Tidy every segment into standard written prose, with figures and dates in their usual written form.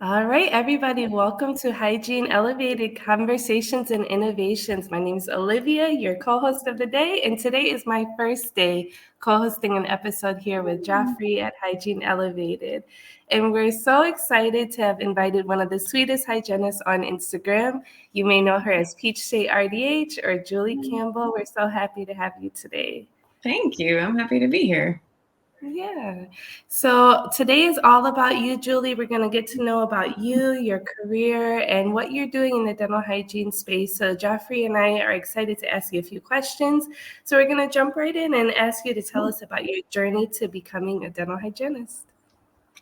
All right, everybody, welcome to Hygiene Elevated Conversations and Innovations. My name is Olivia, your co-host of the day, and today is my first day co-hosting an episode here with Joffrey at Hygiene Elevated. And we're so excited to have invited one of the sweetest hygienists on Instagram. You may know her as PeachState RDH or Julie Campbell. We're so happy to have you today. Thank you. I'm happy to be here. Yeah. So today is all about you, Julie. We're going to get to know about you, your career, and what you're doing in the dental hygiene space. So Joffrey and I are excited to ask you a few questions. So we're going to jump right in and ask you to tell us about your journey to becoming a dental hygienist.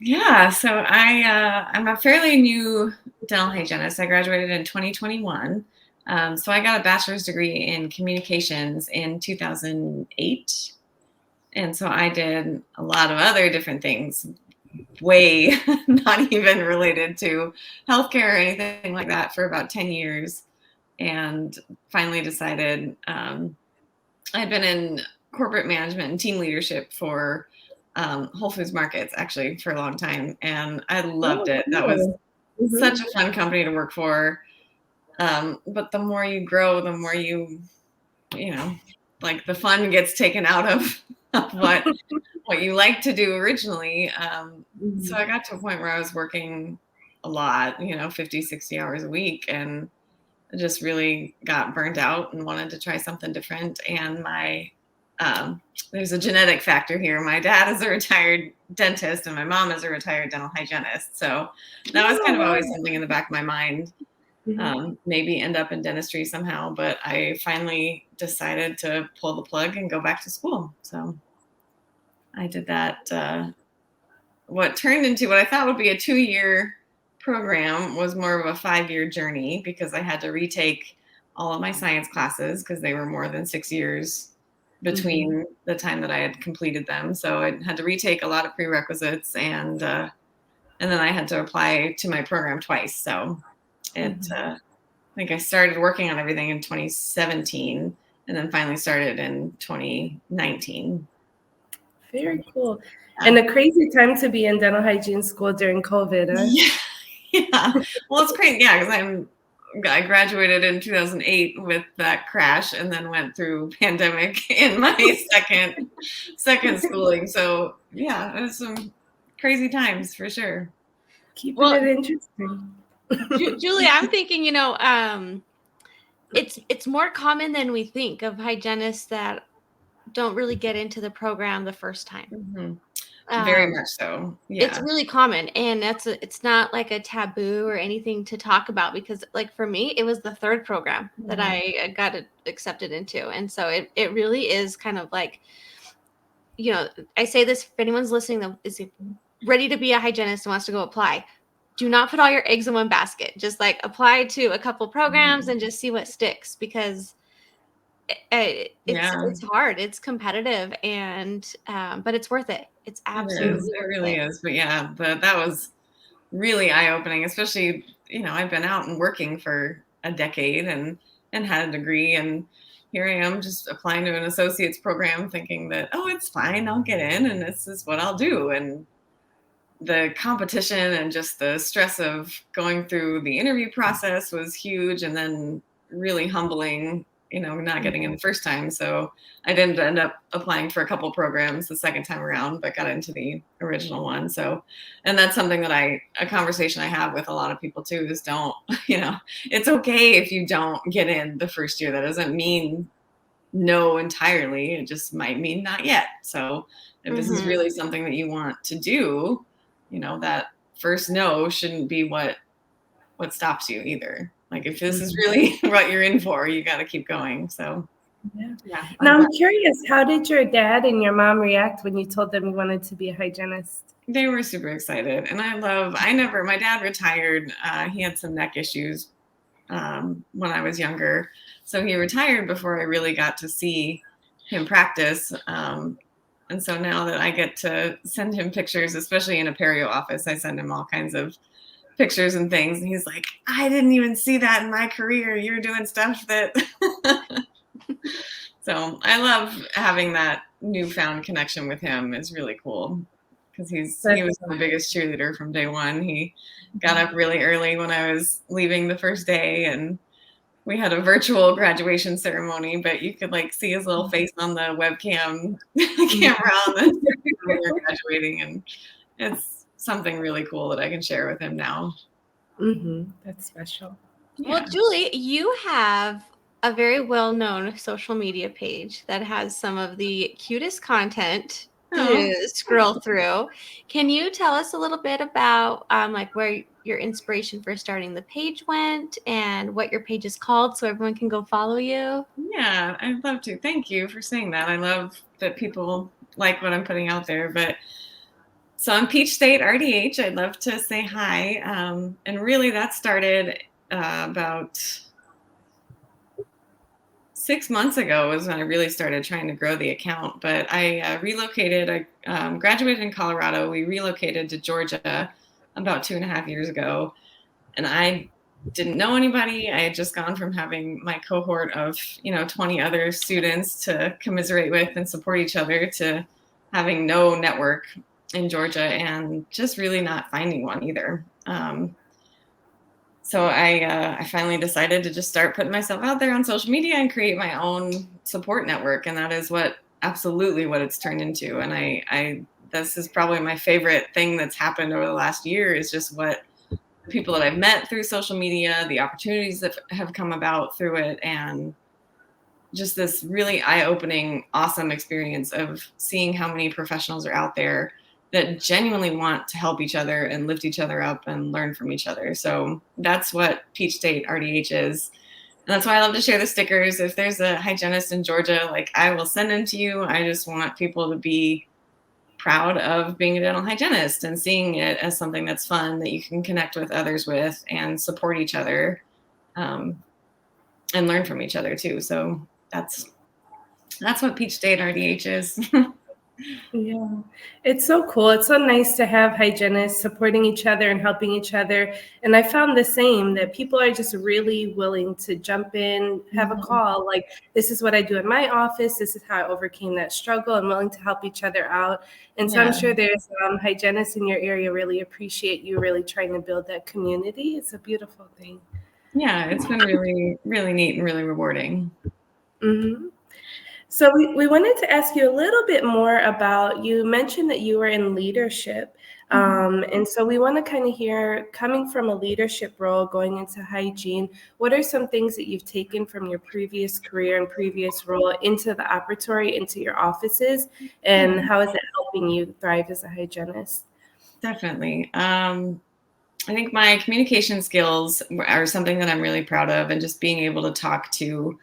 Yeah, so I'm a fairly new dental hygienist. I graduated in 2021. So I got a bachelor's degree in communications in 2008. And so I did a lot of other different things, way not even related to healthcare or anything like that, for about 10 years. And finally decided I'd been in corporate management and team leadership for Whole Foods Markets, actually, for a long time. And I loved it. That was such a fun company to work for. But the more you grow, the more like the fun gets taken out of what you like to do originally. So I got to a point where I was working a lot, 50, 60 hours a week. And I just really got burnt out and wanted to try something different. And there's a genetic factor here. My dad is a retired dentist and my mom is a retired dental hygienist. So that was kind of always something in the back of my mind. Maybe end up in dentistry somehow, but I finally decided to pull the plug and go back to school. So I did that. What turned into what I thought would be a 2-year program was more of a 5-year journey, because I had to retake all of my science classes because they were more than 6 years between the time that I had completed them. So I had to retake a lot of prerequisites, and then I had to apply to my program twice. So I think I started working on everything in 2017 and then finally started in 2019. Very cool. And a crazy time to be in dental hygiene school during COVID. Huh? Yeah. Well, it's crazy. Yeah, because I graduated in 2008 with that crash, and then went through pandemic in my second schooling. So yeah, it was some crazy times for sure. Keeping it interesting. Julie, I'm thinking, it's more common than we think of hygienists that don't really get into the program the first time. Very much so. Yeah. It's really common, and it's not like a taboo or anything to talk about, because like for me, it was the third program that I got accepted into. And so it really is kind of like, I say this, if anyone's listening that is ready to be a hygienist and wants to go apply, do not put all your eggs in one basket. Just like apply to a couple programs and just see what sticks, because it's hard, it's competitive, and but it's worth it. It's absolutely it really is. But yeah, that was really eye-opening, especially, I've been out and working for a decade and had a degree, and here I am just applying to an associate's program thinking that, oh, it's fine, I'll get in and this is what I'll do. And the competition and just the stress of going through the interview process was huge, and then really humbling, not getting in the first time. So I didn't end up applying for a couple programs the second time around, but got into the original one. So, and that's something that a conversation I have with a lot of people too, is it's okay if you don't get in the first year. That doesn't mean no entirely. It just might mean not yet. So if this is really something that you want to do, that first no shouldn't be what stops you either. Like, if this is really what you're in for, you got to keep going. So, yeah. Now I'm curious, how did your dad and your mom react when you told them you wanted to be a hygienist? They were super excited. And my dad retired. He had some neck issues when I was younger. So he retired before I really got to see him practice. And so now that I get to send him pictures, especially in a perio office, I send him all kinds of pictures and things, and he's like, I didn't even see that in my career. You're doing stuff that So I love having that newfound connection with him. It's really cool, because he was the biggest cheerleader from day one. He got up really early when I was leaving the first day, and we had a virtual graduation ceremony, but you could like see his little face on the webcam camera on the when we were graduating, and it's something really cool that I can share with him now. That's special. Yeah. Well, Julie, you have a very well-known social media page that has some of the cutest content to scroll through. Can you tell us a little bit about like where your inspiration for starting the page went and what your page is called so everyone can go follow you? Yeah, I'd love to. Thank you for saying that. I love that people like what I'm putting out there. But so I'm PeachState RDH. I'd love to say hi. And really that started about 6 months ago was when I really started trying to grow the account. But I relocated. I graduated in Colorado. We relocated to Georgia about 2.5 years ago. And I didn't know anybody. I had just gone from having my cohort of, 20 other students to commiserate with and support each other to having no network in Georgia and just really not finding one either. So I finally decided to just start putting myself out there on social media and create my own support network. And that is absolutely what it's turned into. And this is probably my favorite thing that's happened over the last year is just what people that I've met through social media, the opportunities that have come about through it, and just this really eye-opening, awesome experience of seeing how many professionals are out there that genuinely want to help each other and lift each other up and learn from each other. So that's what PeachState RDH is. And that's why I love to share the stickers. If there's a hygienist in Georgia, like I will send them to you. I just want people to be proud of being a dental hygienist and seeing it as something that's fun that you can connect with others with and support each other and learn from each other too. So that's what PeachState RDH is. Yeah, it's so cool. It's so nice to have hygienists supporting each other and helping each other. And I found the same, that people are just really willing to jump in, have a call. Like, this is what I do in my office. This is how I overcame that struggle. I'm willing to help each other out. And so I'm sure there's hygienists in your area really appreciate you really trying to build that community. It's a beautiful thing. Yeah, it's been really, really neat and really rewarding. So we wanted to ask you a little bit more about, you mentioned that you were in leadership. And so we want to kind of hear, coming from a leadership role, going into hygiene, what are some things that you've taken from your previous career and previous role into the operatory, into your offices, and how is it helping you thrive as a hygienist? Definitely. I think my communication skills are something that I'm really proud of, and just being able to talk to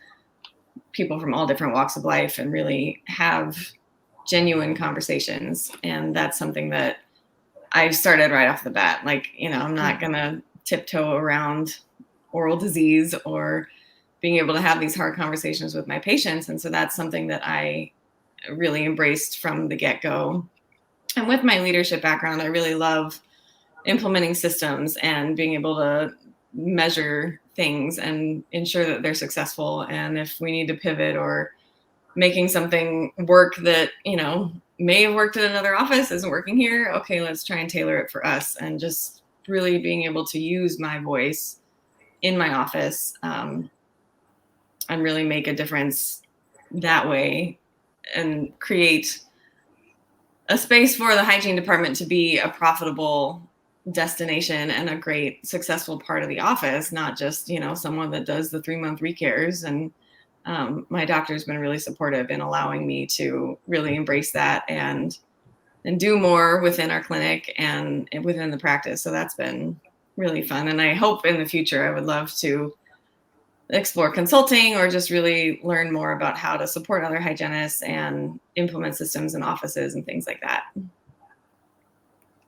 people from all different walks of life and really have genuine conversations. And that's something that I started right off the bat. Like, I'm not going to tiptoe around oral disease or being able to have these hard conversations with my patients. And so that's something that I really embraced from the get-go. And with my leadership background, I really love implementing systems and being able to measure things and ensure that they're successful. And if we need to pivot or making something work that, may have worked at another office isn't working here, okay, let's try and tailor it for us. And just really being able to use my voice in my office and really make a difference that way and create a space for the hygiene department to be a profitable destination and a great successful part of the office, not just someone that does the 3-month recares. And my doctor's been really supportive in allowing me to really embrace that and do more within our clinic and within the practice. So that's been really fun. And I hope in the future I would love to explore consulting or just really learn more about how to support other hygienists and implement systems in offices and things like that.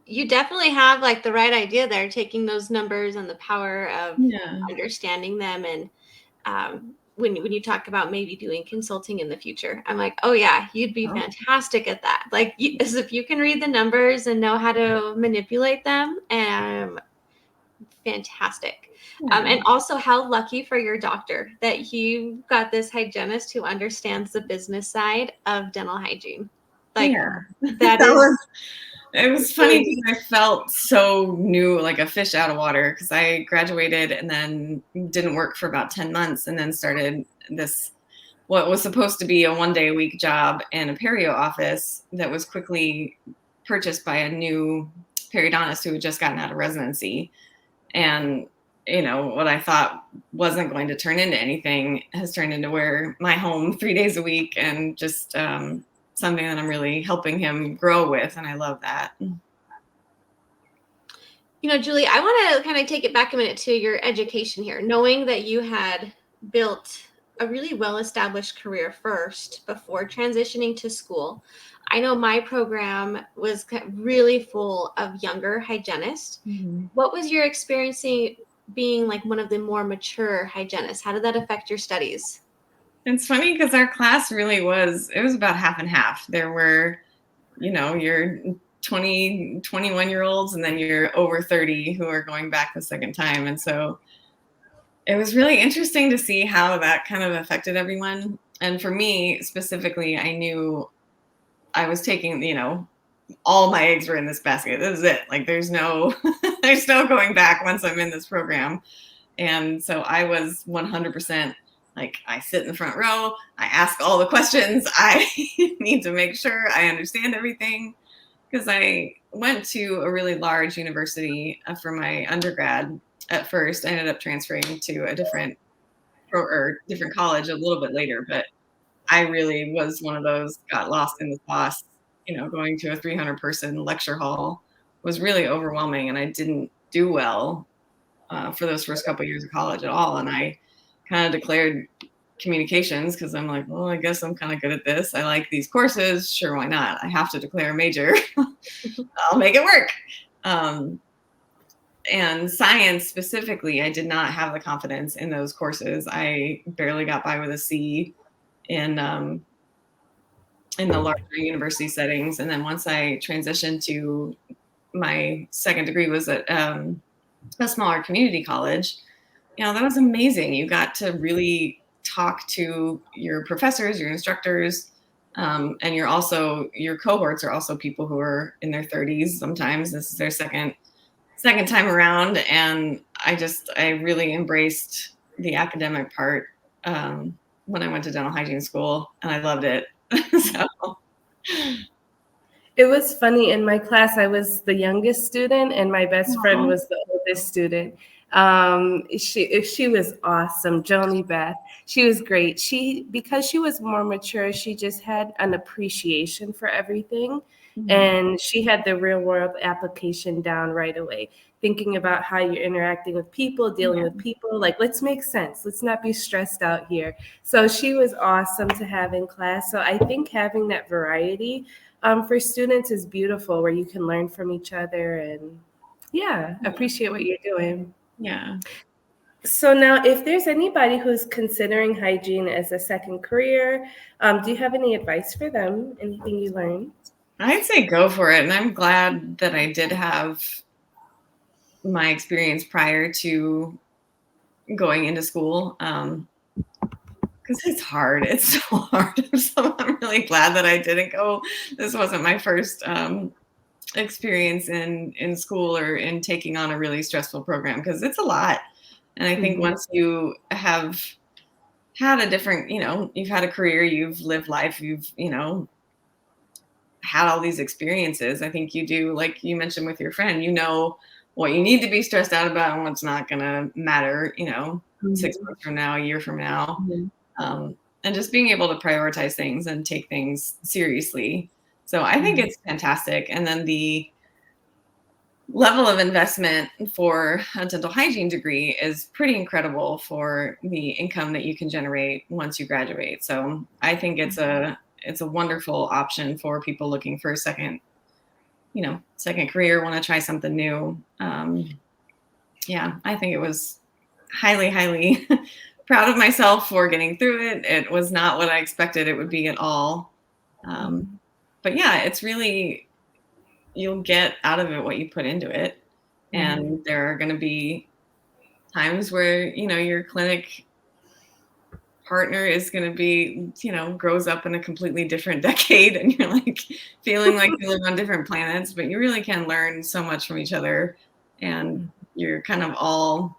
You definitely have like the right idea there, taking those numbers and the power of understanding them. And when you talk about maybe doing consulting in the future, I'm like, oh yeah, you'd be fantastic at that. Like, as if you can read the numbers and know how to manipulate them, fantastic. And also, how lucky for your doctor that you got this hygienist who understands the business side of dental hygiene. Like Yeah. that is. It was funny because I felt so new, like a fish out of water, because I graduated and then didn't work for about 10 months and then started this, what was supposed to be a 1-day-a-week job in a perio office that was quickly purchased by a new periodontist who had just gotten out of residency. And, what I thought wasn't going to turn into anything has turned into where my home 3 days a week, and just something that I'm really helping him grow with. And I love that. Julie, I want to kind of take it back a minute to your education here, knowing that you had built a really well-established career first before transitioning to school. I know my program was really full of younger hygienists. Mm-hmm. What was your experience being like one of the more mature hygienists? How did that affect your studies? It's funny because our class really was about half and half. There were, your 20, 21-year-olds, and then you're over 30 who are going back the second time. And so it was really interesting to see how that kind of affected everyone. And for me specifically, I knew I was taking, all my eggs were in this basket. This is it. Like there's no going back once I'm in this program. And so I was 100% like, I sit in the front row, I ask all the questions, I need to make sure I understand everything. Because I went to a really large university for my undergrad at first. I ended up transferring to a different college a little bit later, but I really was one of those, got lost in the sauce. Going to a 300-person lecture hall was really overwhelming, and I didn't do well for those first couple of years of college at all. And I kind of declared communications because I'm like, well, I guess I'm kind of good at this. I like these courses. Sure, why not? I have to declare a major. I'll make it work. And science specifically, I did not have the confidence in those courses. I barely got by with a C in the larger university settings. And then once I transitioned to my second degree was at a smaller community college, that was amazing. You got to really talk to your professors, your instructors, and your cohorts are also people who are in their 30s. Sometimes this is their second time around. And I really embraced the academic part when I went to dental hygiene school, and I loved it. So. It was funny, in my class, I was the youngest student and my best friend was the oldest student. She was awesome, Joni Beth. She was great. Because she was more mature, she just had an appreciation for everything. Mm-hmm. And she had the real world application down right away, thinking about how you're interacting with people, dealing with people. Like, let's make sense. Let's not be stressed out here. So she was awesome to have in class. So I think having that variety for students is beautiful, where you can learn from each other and appreciate what you're doing. Yeah. So now, if there's anybody who's considering hygiene as a second career, do you have any advice for them? Anything you learned? I'd say go for it. And I'm glad that I did have my experience prior to going into school. Because it's hard. It's so hard. So I'm really glad that I didn't go. This wasn't my first experience in school or in taking on a really stressful program, because it's a lot. And I think once you have had a different, you've had a career, you've lived life, you've, had all these experiences, I think you do, like you mentioned with your friend, what you need to be stressed out about and what's not going to matter, 6 months from now, a year from now. And just being able to prioritize things and take things seriously. So I think it's fantastic. And then the level of investment for a dental hygiene degree is pretty incredible for the income that you can generate once you graduate. So I think it's a wonderful option for people looking for a second career, want to try something new. I think it was highly, highly proud of myself for getting through it. It was not what I expected it would be at all. But yeah, it's really, you'll get out of it what you put into it. And there are going to be times where, your clinic partner is going to be, grows up in a completely different decade, and you're like feeling like you live on different planets, but you really can learn so much from each other. And you're kind of all,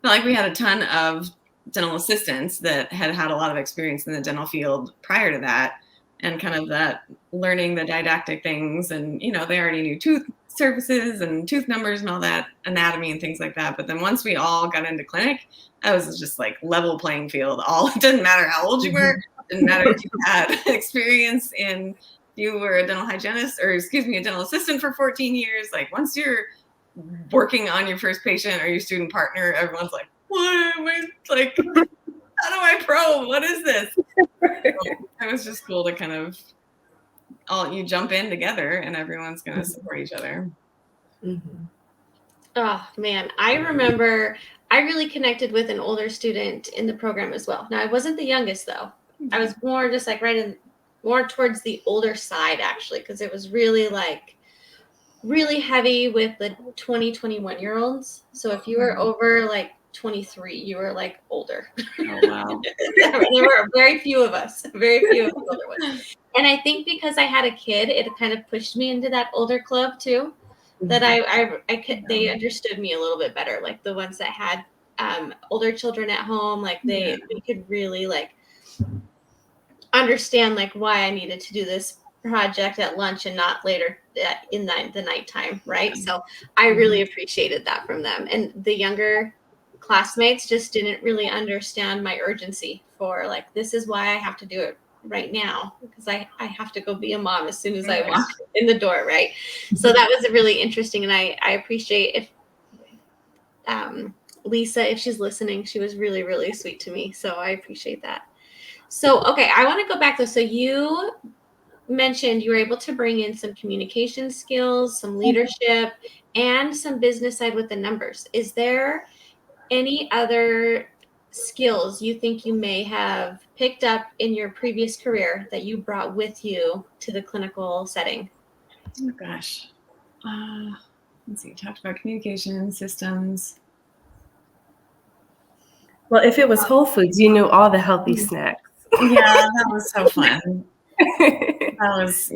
like we had a ton of dental assistants that had had a lot of experience in the dental field prior to that, and kind of that learning the didactic things. And, they already knew tooth surfaces and tooth numbers and all that anatomy and things like that. But then once we all got into clinic, that was just like level playing field. It didn't matter how old you were. It didn't matter if you had experience in, you were a dental hygienist, or a dental assistant for 14 years. Like once you're working on your first patient or your student partner, everyone's like, what am I, like, how do I probe? What is this? It was just cool to kind of you jump in together, and everyone's going to support each other. Mm-hmm. Oh man, I remember I really connected with an older student in the program as well. Now I wasn't the youngest though. I was more just like more towards the older side actually, because it was really heavy with the 20-21-year-olds. So if you were over like 23, you were like older. Oh wow. There were very few of us, very few of the older ones. And I think because I had a kid, it kind of pushed me into that older club too. That they understood me a little bit better, like the ones that had older children at home, like they could really like understand like why I needed to do this project at lunch and not later in the nighttime, right? So I really appreciated that from them. And the younger classmates just didn't really understand my urgency for like, this is why I have to do it right now, because I have to go be a mom as soon as I walk in the door, right? So that was really interesting, and I appreciate if Lisa, if she's listening, she was really, really sweet to me, so I appreciate that. So okay, I want to go back though. So you mentioned you were able to bring in some communication skills, some leadership, and some business side with the numbers. Is there any other skills you think you may have picked up in your previous career that you brought with you to the clinical setting? Oh gosh. Let's see, talked about communication systems. Well, if it was Whole Foods, you knew all the healthy snacks. Yeah, that was so fun. That was,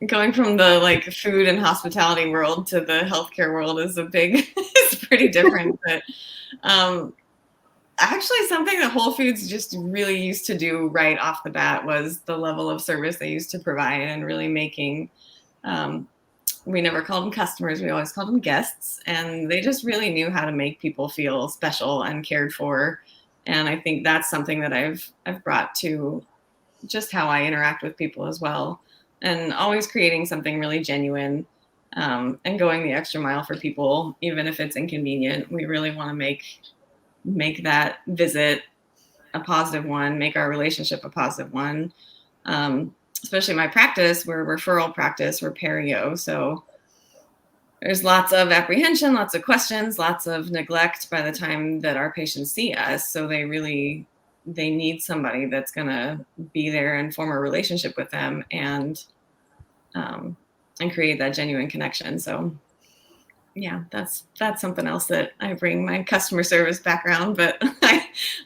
going from the like food and hospitality world to the healthcare world is it's pretty different. But actually, something that Whole Foods just really used to do right off the bat was the level of service they used to provide, and really making, we never called them customers, we always called them guests. And they just really knew how to make people feel special and cared for. And I think that's something that I've brought to just how I interact with people as well. And always creating something really genuine, and going the extra mile for people, even if it's inconvenient. We really want to make that visit a positive one, make our relationship a positive one. Especially my practice, we're a referral practice, we're perio. So there's lots of apprehension, lots of questions, lots of neglect by the time that our patients see us. So they need somebody that's going to be there and form a relationship with them, and create that genuine connection. So yeah, that's something else that I bring my customer service background, but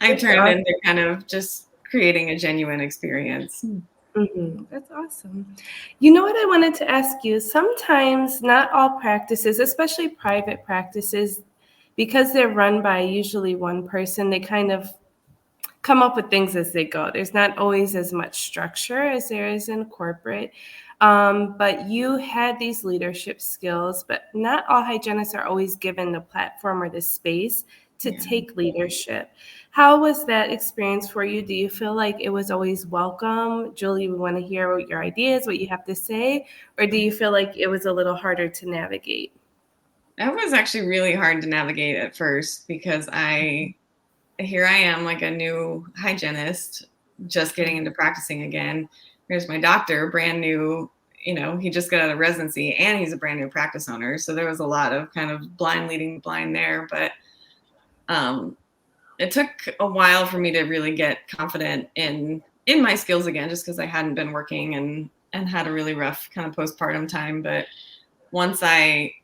I turn it into kind of just creating a genuine experience. Mm-hmm. That's awesome. You know what I wanted to ask you? Sometimes not all practices, especially private practices, because they're run by usually one person, they kind of come up with things as they go. There's not always as much structure as there is in corporate. But you had these leadership skills, but not all hygienists are always given the platform or the space to take leadership. How was that experience for you? Do you feel like it was always welcome? Julie, we want to hear what your ideas, what you have to say, or do you feel like it was a little harder to navigate? That was actually really hard to navigate at first, because here I am, like a new hygienist, just getting into practicing again. Here's my doctor, brand new, he just got out of residency, and he's a brand new practice owner. So there was a lot of kind of blind leading blind there. But it took a while for me to really get confident in my skills again, just because I hadn't been working and had a really rough kind of postpartum time. But once I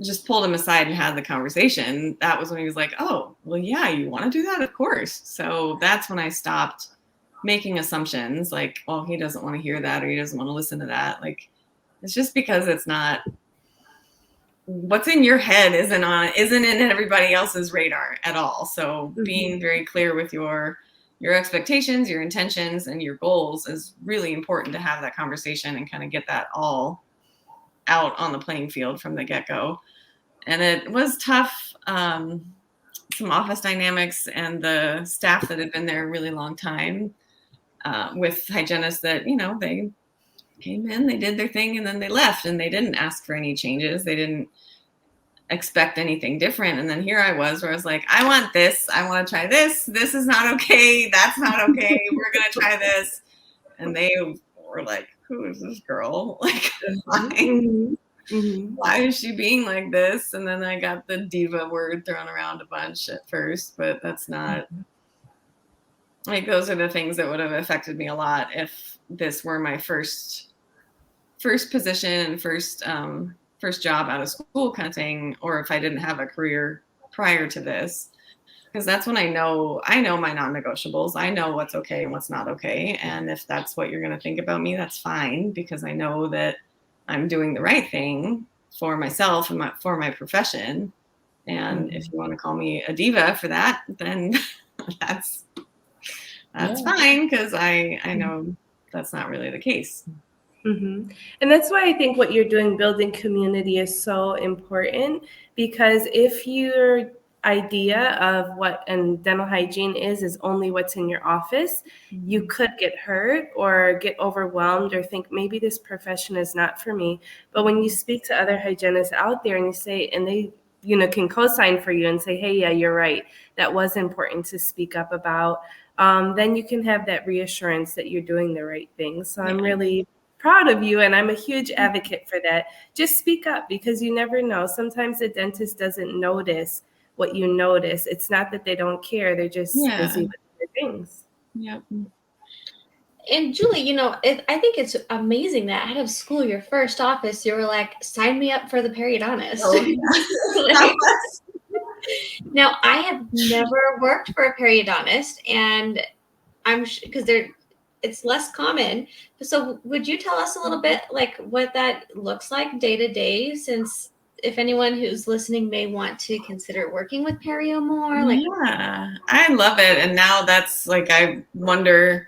just pulled him aside and had the conversation, that was when he was like, oh, well, yeah, you want to do that? Of course. So that's when I stopped making assumptions like, oh, he doesn't want to hear that, or he doesn't want to listen to that. Like, it's just because it's not, what's in your head isn't in everybody else's radar at all. So being very clear with your expectations, your intentions, and your goals is really important to have that conversation and kind of get that all out on the playing field from the get-go. And it was tough. Some office dynamics and the staff that had been there a really long time, with hygienists that, they came in, they did their thing, and then they left, and they didn't ask for any changes. They didn't expect anything different. And then here I was, where I was like, I want this. I want to try this. This is not okay. That's not okay. We're going to try this. And they were like, who is this girl? Like, why is she being like this? And then I got the diva word thrown around a bunch at first, but that's not, like, those are the things that would have affected me a lot if this were my first position, first job out of school kind of thing, or if I didn't have a career prior to this. Because that's when I know my non-negotiables. I know what's okay and what's not okay. And if that's what you're going to think about me, that's fine, because I know that I'm doing the right thing for myself and for my profession. And if you want to call me a diva for that, then that's fine, because I know that's not really the case. And that's why I think what you're doing, building community, is so important, because if your idea of what dental hygiene is only what's in your office, you could get hurt or get overwhelmed or think maybe this profession is not for me. But when you speak to other hygienists out there and you say, and they can co-sign for you and say, hey, yeah, you're right, that was important to speak up about, then you can have that reassurance that you're doing the right thing. So I'm really proud of you, and I'm a huge advocate for that. Just speak up, because you never know. Sometimes the dentist doesn't notice what you notice. It's not that they don't care, they're just busy with other things. Yep. And Julie, I think it's amazing that out of school, your first office, you were like, sign me up for the periodontist. Oh, yeah. Now, I have never worked for a periodontist, and I'm because it's less common. So would you tell us a little bit like what that looks like day to day, since if anyone who's listening may want to consider working with perio more? Yeah, I love it. And now that's like, I wonder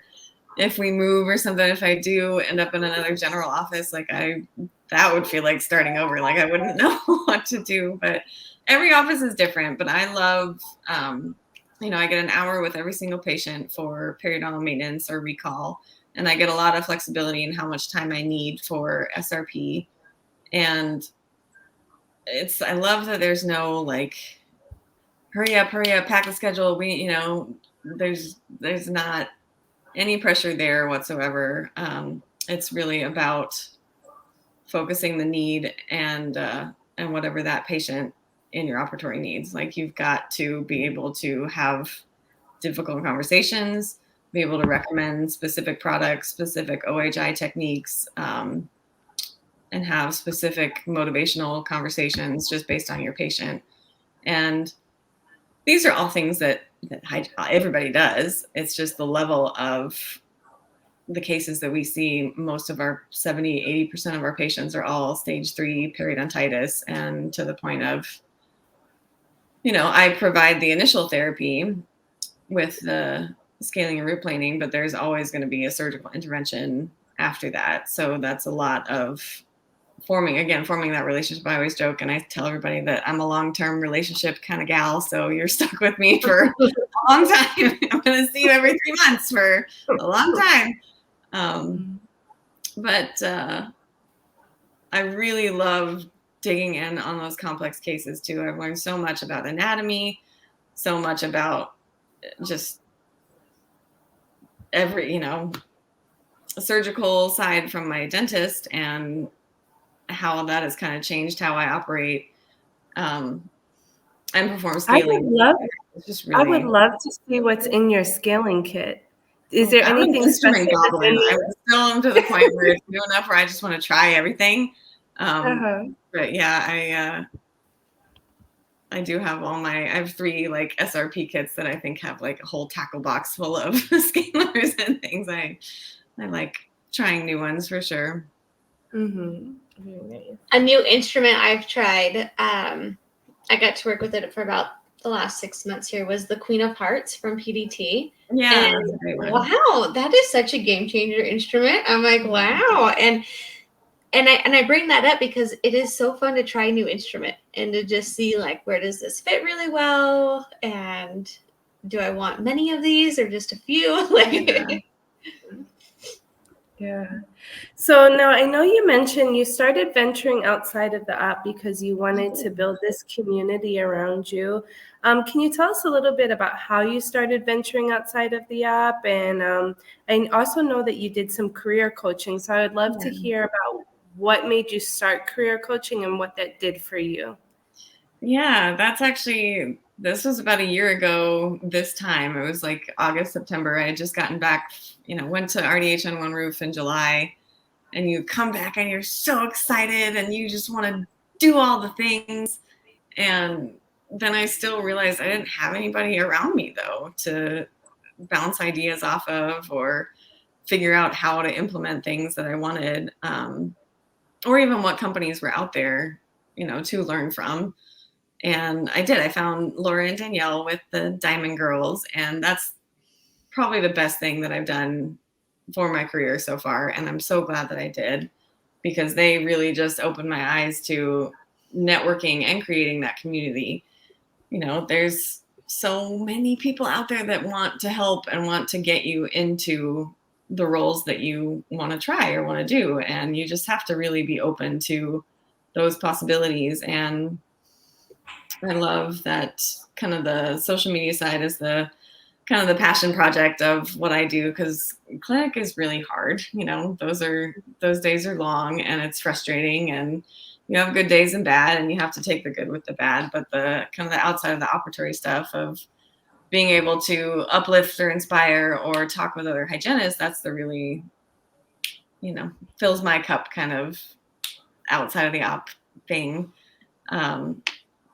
if we move or something, if I do end up in another general office, like that would feel like starting over. Like I wouldn't know what to do, but every office is different. But I love, I get an hour with every single patient for periodontal maintenance or recall. And I get a lot of flexibility in how much time I need for SRP. And I love that there's no like, hurry up, pack the schedule. There's not any pressure there whatsoever. It's really about focusing the need and whatever that patient in your operatory needs. Like, you've got to be able to have difficult conversations, be able to recommend specific products, specific OHI techniques, and have specific motivational conversations just based on your patient. And these are all things that everybody does. It's just the level of the cases that we see. Most of our 70-80% of our patients are all stage 3 periodontitis, and to the point of, I provide the initial therapy with the scaling and root planing, but there's always going to be a surgical intervention after that. So that's a lot of forming that relationship. I always joke and I tell everybody that I'm a long-term relationship kind of gal. So you're stuck with me for a long time. I'm going to see you every 3 months for a long time. But I really love digging in on those complex cases too. I've learned so much about anatomy, so much about just every, surgical side from my dentist, and how that has kind of changed how I operate and perform scaling. I would love to see what's in your scaling kit. Is there anything special? I'm still to the point where it's new enough where I just want to try everything. But yeah, I do have I have 3 like SRP kits that I think have like a whole tackle box full of scalers and things. I like trying new ones for sure. Mm-hmm. Very nice. A new instrument I've tried, I got to work with it for about the last 6 months here, was the Queen of Hearts from PDT. Yeah, And that's a great one. wow, that is such a game changer instrument. I'm like, wow. And I bring that up because it is so fun to try a new instrument and to just see like, where does this fit really well? And do I want many of these or just a few? Like, yeah. So now I know you mentioned you started venturing outside of the app because you wanted to build this community around you. Can you tell us a little bit about how you started venturing outside of the app? And I also know that you did some career coaching. So I would love to hear about what made you start career coaching and what that did for you. Yeah, this was about a year ago this time. It was like August, September. I had just gotten back, went to RDH on One Roof in July, and you come back and you're so excited and you just want to do all the things. And then I still realized I didn't have anybody around me though to bounce ideas off of or figure out how to implement things that I wanted, or even what companies were out there, to learn from. And I did. I found Laura and Danielle with the Diamond Girls, and that's probably the best thing that I've done for my career so far. And I'm so glad that I did, because they really just opened my eyes to networking and creating that community. There's so many people out there that want to help and want to get you into the roles that you want to try or want to do. And you just have to really be open to those possibilities. And I love that kind of the social media side is the kind of the passion project of what I do, because clinic is really hard. Those days are long and it's frustrating, and you have good days and bad, and you have to take the good with the bad. But the kind of the outside of the operatory stuff of being able to uplift or inspire or talk with other hygienists, that's the really, fills my cup kind of outside of the op thing.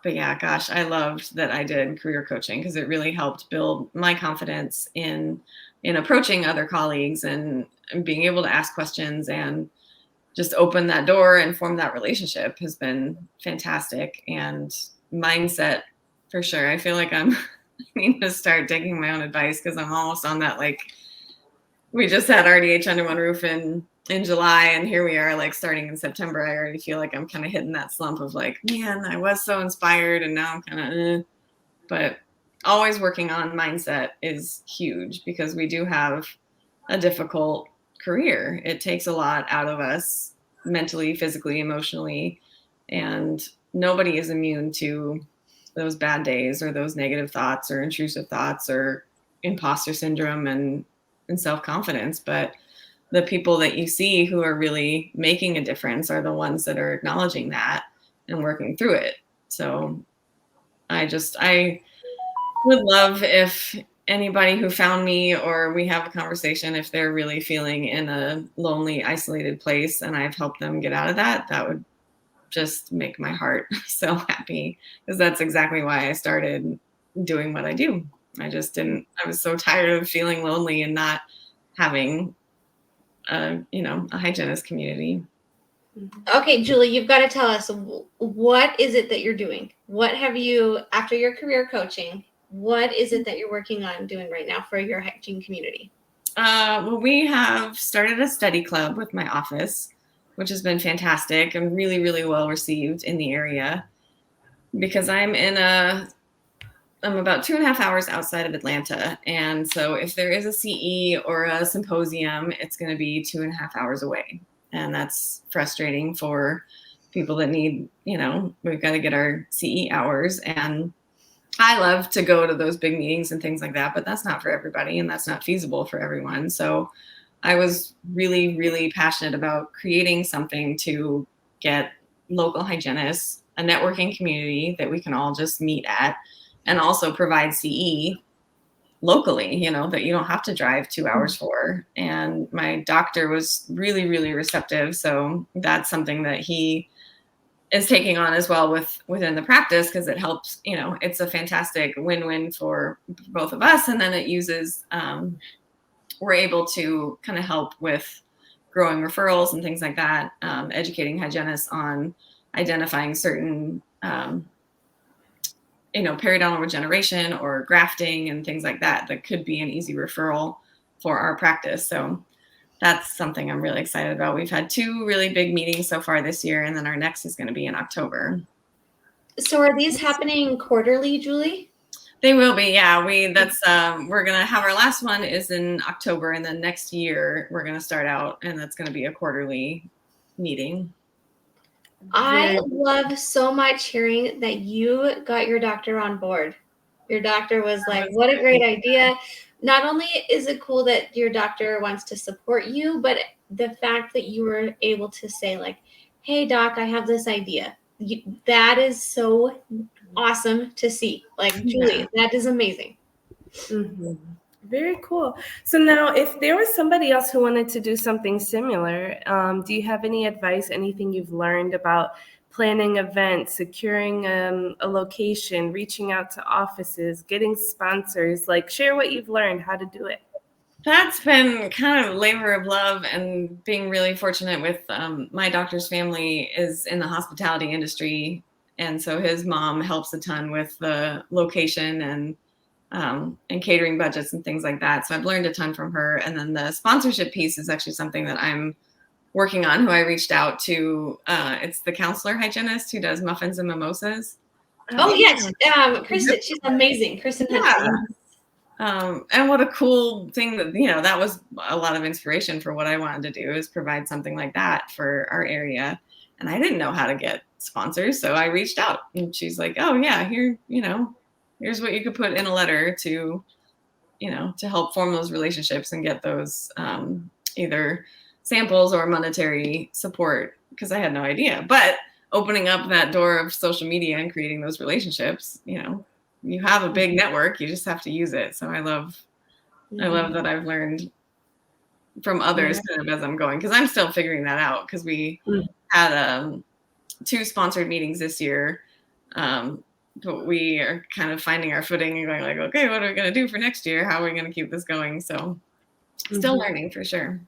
But yeah, gosh, I loved that I did career coaching, because it really helped build my confidence in approaching other colleagues and being able to ask questions and just open that door and form that relationship has been fantastic. And mindset, for sure. I feel like I need to start taking my own advice, because I'm almost on that, like, we just had RDH under one roof in July, and here we are, like, starting in September. I already feel like I'm kind of hitting that slump of like, man, I was so inspired and now I'm kind of but always working on mindset is huge, because we do have a difficult career. It takes a lot out of us mentally, physically, emotionally, and nobody is immune to those bad days or those negative thoughts or intrusive thoughts or imposter syndrome and self-confidence. But the people that you see who are really making a difference are the ones that are acknowledging that and working through it. So I would love if anybody who found me or we have a conversation, if they're really feeling in a lonely, isolated place and I've helped them get out of that, that would just make my heart so happy, because that's exactly why I started doing what I do. I was so tired of feeling lonely and not having a hygienist community. Okay, Julie, you've got to tell us, what is it that you're doing? What have you, after your career coaching, what is it that you're working on doing right now for your hygiene community? Well, we have started a study club with my office, which has been fantastic and really, really well received in the area, because I'm about 2.5 hours outside of Atlanta. And so if there is a CE or a symposium, it's going to be 2.5 hours away. And that's frustrating for people that need, we've got to get our CE hours. And I love to go to those big meetings and things like that, but that's not for everybody and that's not feasible for everyone. So I was really, really passionate about creating something to get local hygienists, a networking community that we can all just meet at, and also provide CE locally, that you don't have to drive 2 hours for. And my doctor was really, really receptive. So that's something that he is taking on as well within the practice, because it helps, it's a fantastic win-win for both of us. And then it uses, we're able to kind of help with growing referrals and things like that, educating hygienists on identifying certain, periodontal regeneration or grafting and things like that could be an easy referral for our practice. So that's something I'm really excited about. We've had 2 really big meetings so far this year, and then our next is going to be in October. So are these happening quarterly, Julie? They will be, yeah. We're gonna have our last one is in October, and then next year we're gonna start out, and that's gonna be a quarterly meeting. I love so much hearing that you got your doctor on board. Your doctor was like, what a great idea. Not only is it cool that your doctor wants to support you, but the fact that you were able to say like, hey, doc, I have this idea. That is so awesome to see. Like, Julie, that is amazing. Mm-hmm. Very cool. So now, if there was somebody else who wanted to do something similar, do you have any advice, anything you've learned about planning events, securing a location, reaching out to offices, getting sponsors? Like, share what you've learned, how to do it. That's been kind of labor of love, and being really fortunate with my doctor's family is in the hospitality industry. And so his mom helps a ton with the location and catering budgets and things like that. So I've learned a ton from her. And then the sponsorship piece is actually something that I'm working on, who I reached out to. It's the counselor hygienist who does muffins and mimosas. Oh, yes. Kristen, she's amazing. Kristen. Yeah. And what a cool thing that, that was a lot of inspiration for what I wanted to do, is provide something like that for our area. And I didn't know how to get sponsors. So I reached out, and she's like, oh yeah, here, here's what you could put in a letter to help form those relationships and get those either samples or monetary support, because I had no idea. But opening up that door of social media and creating those relationships, you have a big network, you just have to use it. So I love that I've learned from others kind of as I'm going, because I'm still figuring that out, because we had 2 sponsored meetings this year. But we are kind of finding our footing and going like, okay, what are we going to do for next year? How are we going to keep this going? So still learning for sure.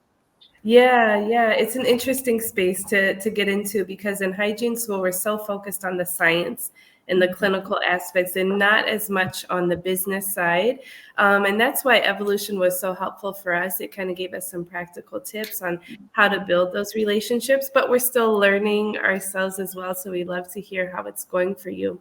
Yeah. It's an interesting space to get into, because in hygiene school, we're so focused on the science and the clinical aspects and not as much on the business side. And that's why evolution was so helpful for us. It kind of gave us some practical tips on how to build those relationships, but we're still learning ourselves as well. So we love to hear how it's going for you.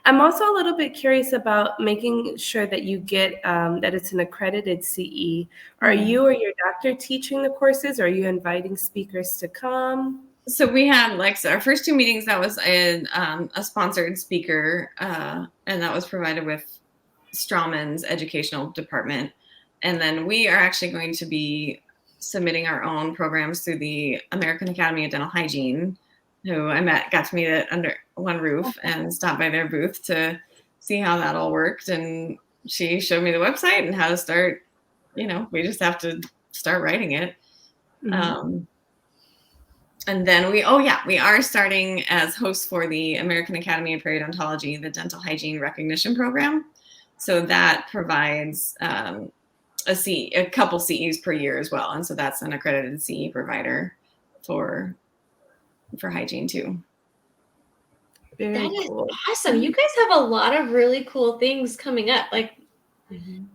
I'm also a little bit curious about making sure that you get that it's an accredited CE. Are you or your doctor teaching the courses? Or are you inviting speakers to come? So we had our first 2 meetings, that was a sponsored speaker, and that was provided with Strawman's educational department. And then we are actually going to be submitting our own programs through the American Academy of Dental Hygiene, who I got to meet it under one roof and stopped by their booth to see how that all worked. And she showed me the website and how to start, we just have to start writing it. And then we are starting as hosts for the American Academy of Periodontology, the Dental Hygiene Recognition Program. So that provides a couple CEs per year as well. And so that's an accredited CE provider for hygiene too. That is awesome. You guys have a lot of really cool things coming up, like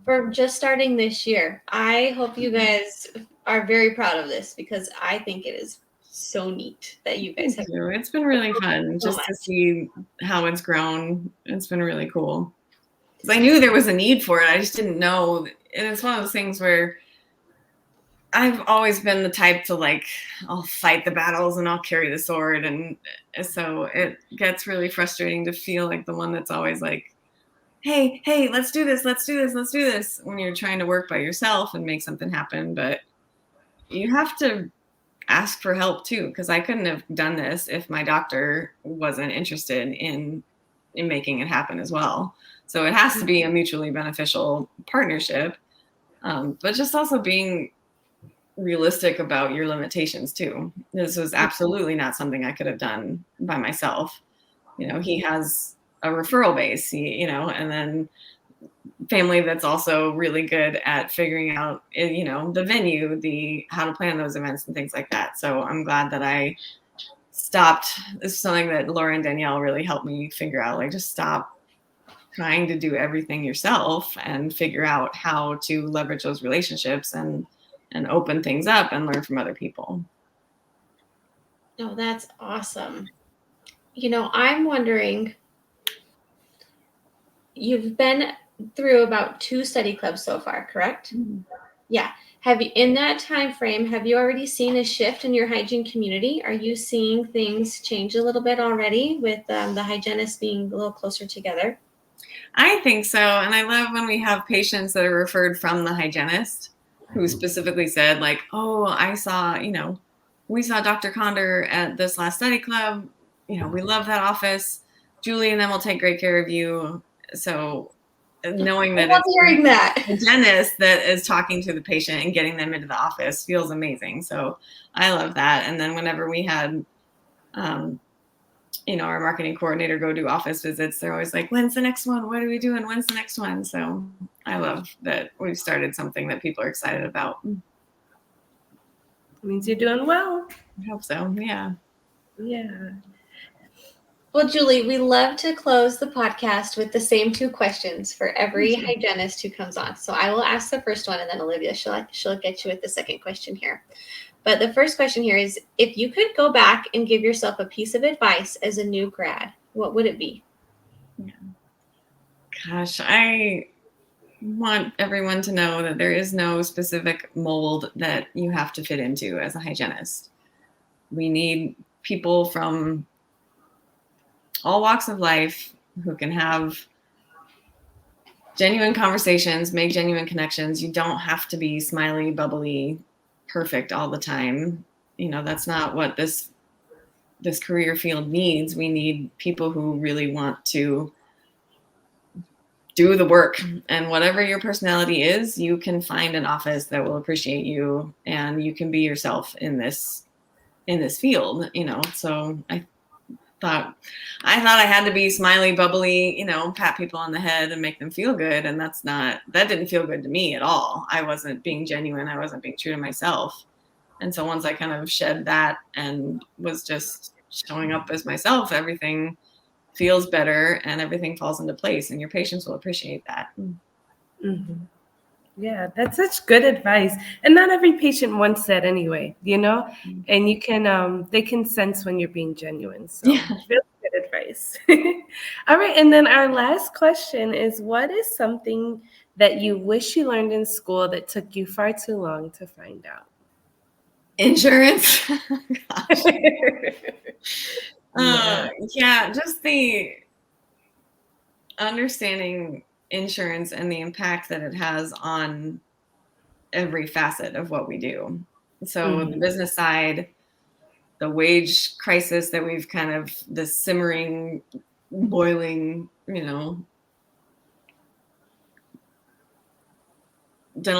for just starting this year. I hope you guys are very proud of this, because I think it is so neat that you guys have. It's been really fun just to see how it's grown. It's been really cool, because I knew there was a need for it. I just didn't know. And it's one of those things where I've always been the type to I'll fight the battles and I'll carry the sword. And so it gets really frustrating to feel like the one that's always like, hey, let's do this, when you're trying to work by yourself and make something happen. But you have to ask for help too, because I couldn't have done this if my doctor wasn't interested in making it happen as well. So it has to be a mutually beneficial partnership, but just also being realistic about your limitations too. This was absolutely not something I could have done by myself. He has a referral base, and then family that's also really good at figuring out, the venue, how to plan those events and things like that. So I'm glad that I stopped. This is something that Laura and Danielle really helped me figure out, like, just stop trying to do everything yourself and figure out how to leverage those relationships and open things up and learn from other people. Oh, that's awesome. I'm wondering, you've been through about 2 study clubs so far, correct? Mm-hmm. Yeah. Have you, in that time frame, have you already seen a shift in your hygiene community? Are you seeing things change a little bit already with the hygienists being a little closer together? I think so. And I love when we have patients that are referred from the hygienist who specifically said, like, oh, we saw Dr. Condor at this last study club. We love that office. Julie and them will take great care of you. So knowing that it's hearing that the hygienist that is talking to the patient and getting them into the office feels amazing. So I love that. And then whenever we had, our marketing coordinator go do office visits, they're always like, when's the next one? What are we doing? When's the next one? So I love that we've started something that people are excited about. It means you're doing well. I hope so. Yeah. Yeah. Well, Julie, we love to close the podcast with the same 2 questions for every hygienist who comes on. So I will ask the first one, and then Olivia, she'll get you with the second question here. But the first question here is, if you could go back and give yourself a piece of advice as a new grad, what would it be? Yeah. Gosh, I want everyone to know that there is no specific mold that you have to fit into as a hygienist. We need people from all walks of life who can have genuine conversations, make genuine connections. You don't have to be smiley, bubbly, perfect all the time. That's not what this career field needs. We need people who really want to do the work, and whatever your personality is, you can find an office that will appreciate you, and you can be yourself in this field. So I thought I had to be smiley, bubbly, pat people on the head and make them feel good. And that didn't feel good to me at all. I wasn't being genuine. I wasn't being true to myself. And so once I kind of shed that and was just showing up as myself, everything feels better and everything falls into place, and your patients will appreciate that. Mm-hmm. Yeah, that's such good advice. And not every patient wants that anyway, and you can, they can sense when you're being genuine. So yeah. Really good advice. All right. And then our last question is, what is something that you wish you learned in school that took you far too long to find out? Insurance. Gosh. Yeah, just the understanding insurance and the impact that it has on every facet of what we do. So the business side, the wage crisis that we've kind of, the simmering, boiling, dental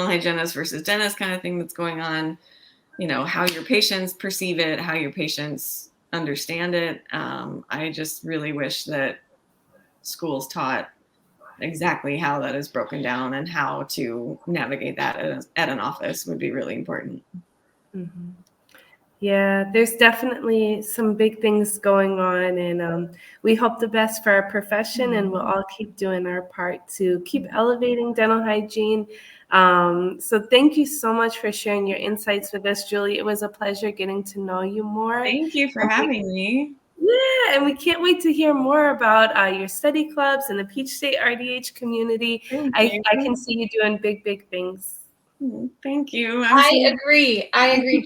hygienist versus dentist kind of thing that's going on, how your patients perceive it, how your patients understand it. I just really wish that schools taught exactly how that is broken down, and how to navigate that at an office would be really important. Mm-hmm. Yeah, there's definitely some big things going on, and we hope the best for our profession, and we'll all keep doing our part to keep elevating dental hygiene. So thank you so much for sharing your insights with us, Julie. It was a pleasure getting to know you more. Thank you for having me. Yeah, and we can't wait to hear more about your study clubs and the PeachState RDH community. I can see you doing big things. Thank you. I agree,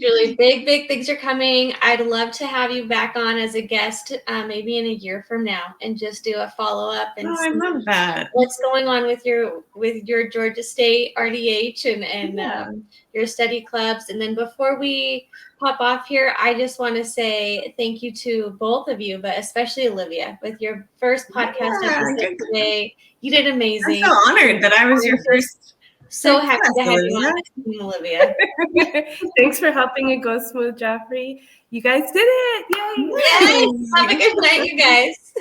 Julie. Big things are coming. I'd love to have you back on as a guest, maybe in a year from now, and just do a follow-up and I love that. What's going on with your Georgia State RDH and your study clubs. And then before we pop off here, I just want to say thank you to both of you, but especially Olivia, with your first podcast episode today. You did amazing. I'm so honored that I was your first So happy to have you on the team, Olivia. Thanks for helping it go smooth, Joffrey. You guys did it. Yay. Yes. Have a good night, you guys.